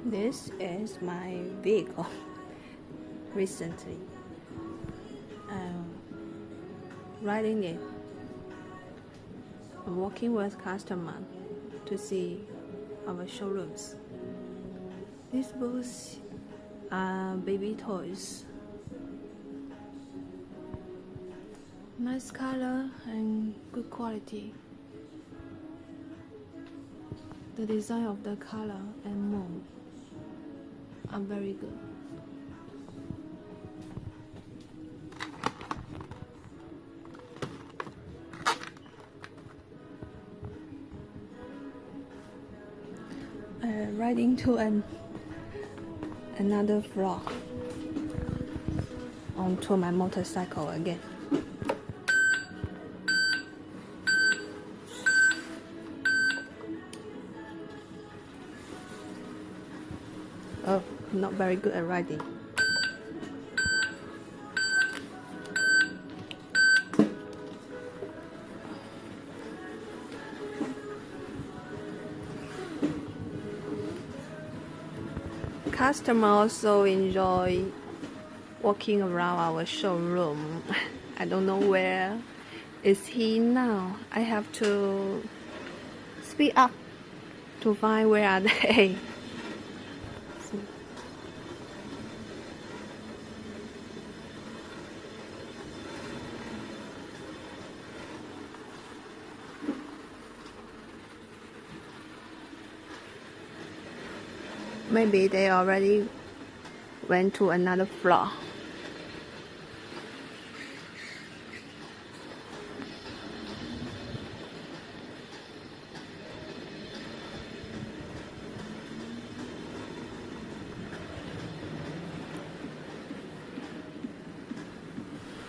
This is my vehicle recently. Riding it, I'm working with customer to see our showrooms. These booths are baby toys. Nice color and good quality. The design of the color and mold are very good. Riding to another floor onto my motorcycle again. Oh, not very good at riding. Customers also enjoy walking around our showroom. I don't know where is he now. I have to speed up to find where are they. Maybe they already went to another floor.